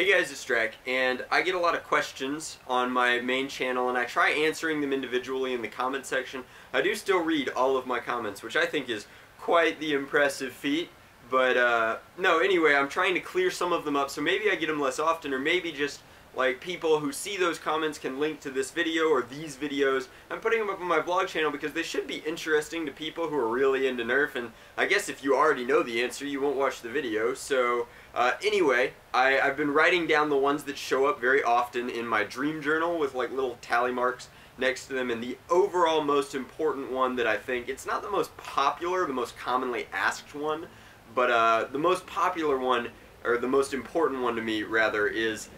Hey guys, it's Drac, and I get a lot of questions on my main channel, and I try answering them individually in the comment section. I do still read all of my comments, which I think is quite the impressive feat, but no, anyway, I'm trying to clear some of them up, so maybe I get them less often, or maybe just like people who see those comments can link to this video or these videos. I'm putting them up on my blog channel because they should be interesting to people who are really into Nerf, and I guess if you already know the answer, you won't watch the video. So anyway, I've been writing down the ones that show up very often in my dream journal with like little tally marks next to them, and the overall most important one that I think, it's not the most popular, the most commonly asked one, but the most popular one, or the most important one to me rather, is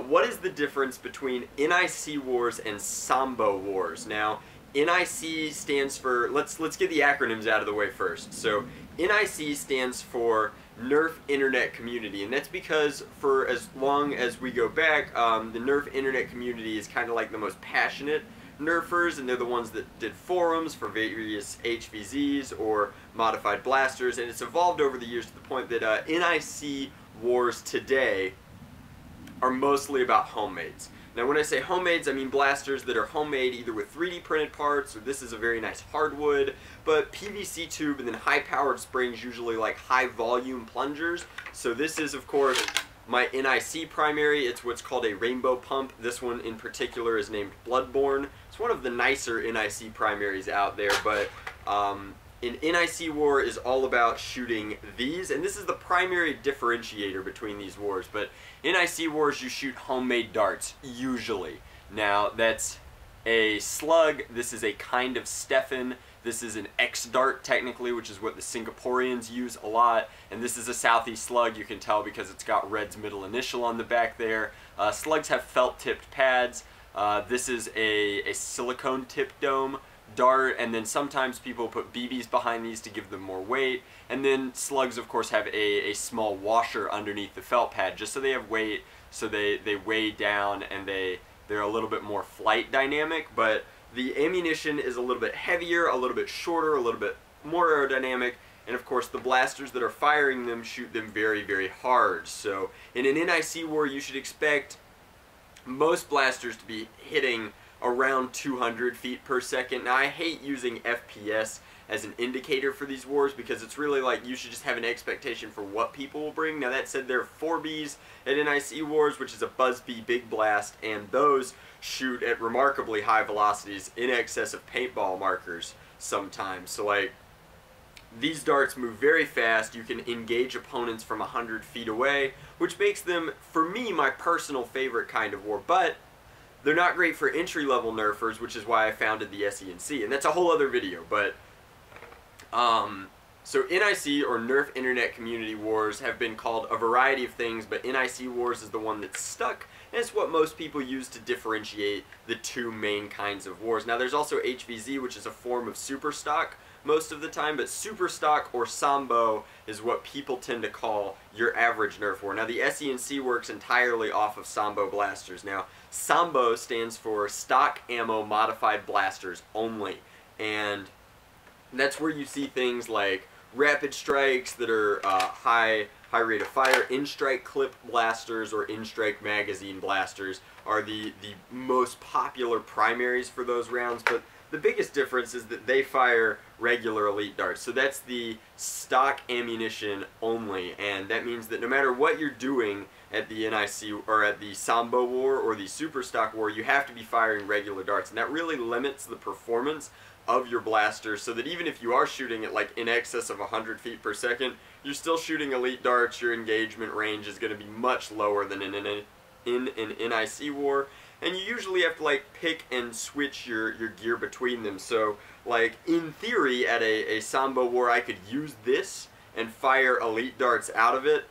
what is the difference between N.I.C. wars and SAMBO wars? Now, N.I.C. stands for, let's get the acronyms out of the way first. So N.I.C. stands for Nerf Internet Community, and that's because for as long as we go back, the Nerf Internet Community is kind of like the most passionate Nerfers, and they're the ones that did forums for various HVZs or modified blasters, and it's evolved over the years to the point that N.I.C. wars today are mostly about homemades. Now when I say homemades, I mean blasters that are homemade either with 3D printed parts, or this is a very nice hardwood, but PVC tube and then high powered springs, usually like high volume plungers. So this is of course my N.I.C. primary. It's what's called a rainbow pump. This one in particular is named Bloodborne. It's one of the nicer N.I.C. primaries out there, but an N.I.C. war is all about shooting these, and this is the primary differentiator between these wars. But N.I.C. wars, you shoot homemade darts, usually. Now, that's a slug, this is a kind of Stefan, this is an X-dart technically, which is what the Singaporeans use a lot, and this is a Southeast slug, you can tell because it's got Red's middle initial on the back there. Slugs have felt-tipped pads. This is a silicone-tipped dome dart, and then sometimes people put BBs behind these to give them more weight, and then slugs of course have a small washer underneath the felt pad just so they have weight, so they weigh down, and they're a little bit more flight dynamic. But the ammunition is a little bit heavier, a little bit shorter, a little bit more aerodynamic, and of course the blasters that are firing them shoot them very, very hard. So in an N.I.C. war you should expect most blasters to be hitting around 200 feet per second. Now I hate using FPS as an indicator for these wars because it's really like you should just have an expectation for what people will bring. Now that said, there are 4Bs at N.I.C. wars, which is a Buzz B big blast, and those shoot at remarkably high velocities in excess of paintball markers sometimes. So like, these darts move very fast. You can engage opponents from 100 feet away, which makes them, for me, my personal favorite kind of war. But they're not great for entry-level Nerfers, which is why I founded the S.E.N.C. And that's a whole other video, but so N.I.C. or Nerf Internet Community Wars have been called a variety of things, but N.I.C. Wars is the one that's stuck, and it's what most people use to differentiate the two main kinds of wars. Now there's also HVZ, which is a form of super stock most of the time, but super stock or SAMBO is what people tend to call your average Nerf war. Now the S.E.N.C. works entirely off of SAMBO blasters. Now SAMBO stands for Stock Ammo Modified Blasters Only, and that's where you see things like rapid strikes that are high rate of fire. In-strike clip blasters or in-strike magazine blasters are the most popular primaries for those rounds, but the biggest difference is that they fire regular elite darts. So that's the stock ammunition only, and that means that no matter what you're doing at the N.I.C. or at the SAMBO war or the super stock war, you have to be firing regular darts, and that really limits the performance of your blaster, so that even if you are shooting at like in excess of 100 feet per second, you're still shooting elite darts. Your engagement range is going to be much lower than in an N.I.C. war, and you usually have to like pick and switch your gear between them. So like in theory at a SAMBO war I could use this and fire elite darts out of it.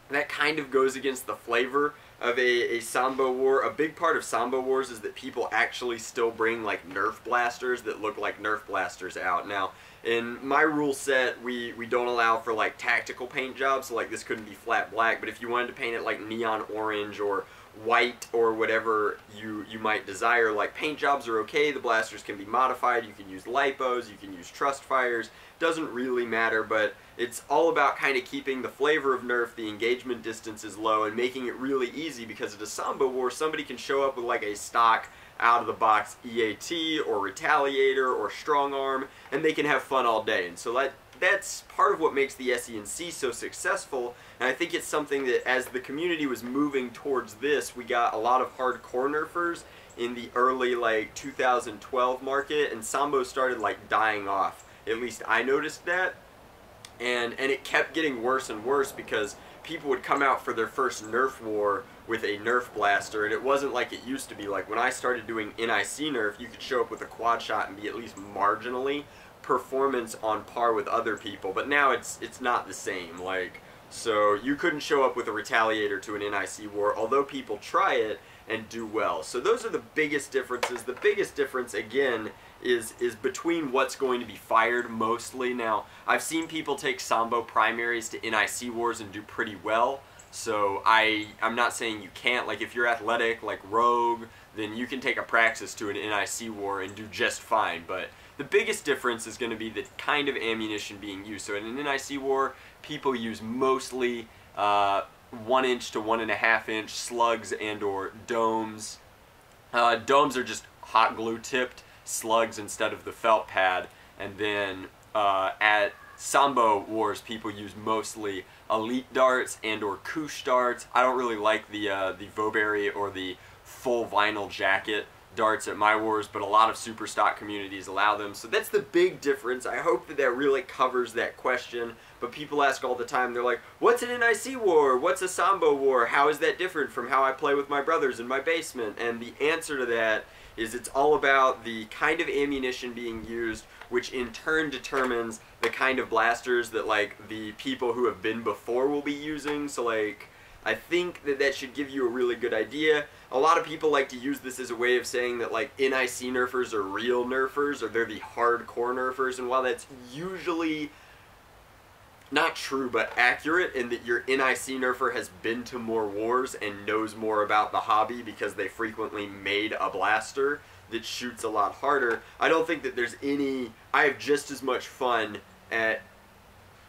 That kind of goes against the flavor of a SAMBO war. A big part of SAMBO wars is that people actually still bring like Nerf blasters that look like Nerf blasters out. Now in my rule set we don't allow for like tactical paint jobs, so like this couldn't be flat black, but if you wanted to paint it like neon orange or white or whatever you might desire. Like paint jobs are okay, the blasters can be modified, you can use lipos, you can use trust fires, doesn't really matter, but it's all about kind of keeping the flavor of Nerf, the engagement distance is low, and making it really easy, because at a Sambo War somebody can show up with like a stock out of the box EAT or Retaliator or Strong Arm, and they can have fun all day. And so that's part of what makes the S.E.N.C so successful, and I think it's something that as the community was moving towards this, we got a lot of hardcore nerfers in the early like 2012 market, and Sambo started like dying off. At least I noticed that, and it kept getting worse and worse because people would come out for their first Nerf war with a Nerf blaster, and it wasn't like it used to be. Like when I started doing N.I.C. Nerf, you could show up with a quad shot and be at least marginally performance on par with other people, but now it's not the same. Like, so you couldn't show up with a Retaliator to an N.I.C. war, although people try it and do well. So those are the biggest differences. The biggest difference, again, is between what's going to be fired mostly. Now, I've seen people take Sambo primaries to N.I.C. wars and do pretty well, so I'm not saying you can't. Like, if you're athletic, like Rogue, then you can take a Praxis to an N.I.C. war and do just fine, but the biggest difference is going to be the kind of ammunition being used. So in an N.I.C. war, people use mostly 1 inch to 1.5 inch slugs and or domes. Domes are just hot glue tipped slugs instead of the felt pad, and then at Sambo wars people use mostly elite darts and or Koosh darts. I don't really like the Vauberry or the full vinyl jacket darts at my wars, but a lot of super stock communities allow them. So that's the big difference. I hope that really covers that question, but people ask all the time, they're like, what's an N.I.C. war? What's a Sambo war? How is that different from how I play with my brothers in my basement? And the answer to that is it's all about the kind of ammunition being used, which in turn determines the kind of blasters that like the people who have been before will be using. So like, I think that should give you a really good idea. A lot of people like to use this as a way of saying that like N.I.C. nerfers are real nerfers, or they're the hardcore nerfers, and while that's usually not true but accurate in that your N.I.C. nerfer has been to more wars and knows more about the hobby because they frequently made a blaster that shoots a lot harder, I don't think that there's any... I have just as much fun at...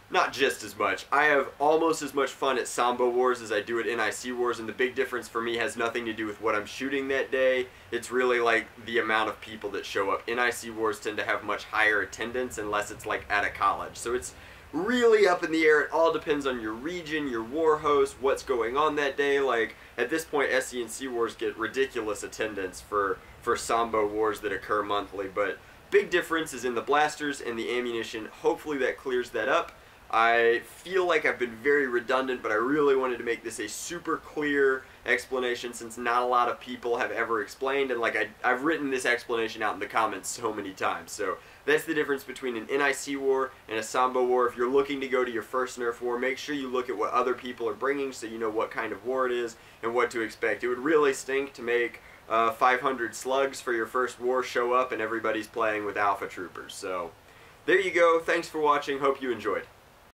Not just as much. I have almost as much fun at Sambo wars as I do at N.I.C. wars, and the big difference for me has nothing to do with what I'm shooting that day. It's really like the amount of people that show up. N.I.C. wars tend to have much higher attendance unless it's like at a college. So it's really up in the air. It all depends on your region, your war host, what's going on that day. Like at this point, S.E.N.C. wars get ridiculous attendance for Sambo wars that occur monthly. But big difference is in the blasters and the ammunition. Hopefully that clears that up. I feel like I've been very redundant, but I really wanted to make this a super clear explanation since not a lot of people have ever explained, and like I've written this explanation out in the comments so many times. So that's the difference between an N.I.C. war and a Sambo war. If you're looking to go to your first Nerf war, make sure you look at what other people are bringing so you know what kind of war it is and what to expect. It would really stink to make 500 slugs for your first war show up and everybody's playing with alpha troopers. So there you go. Thanks for watching. Hope you enjoyed.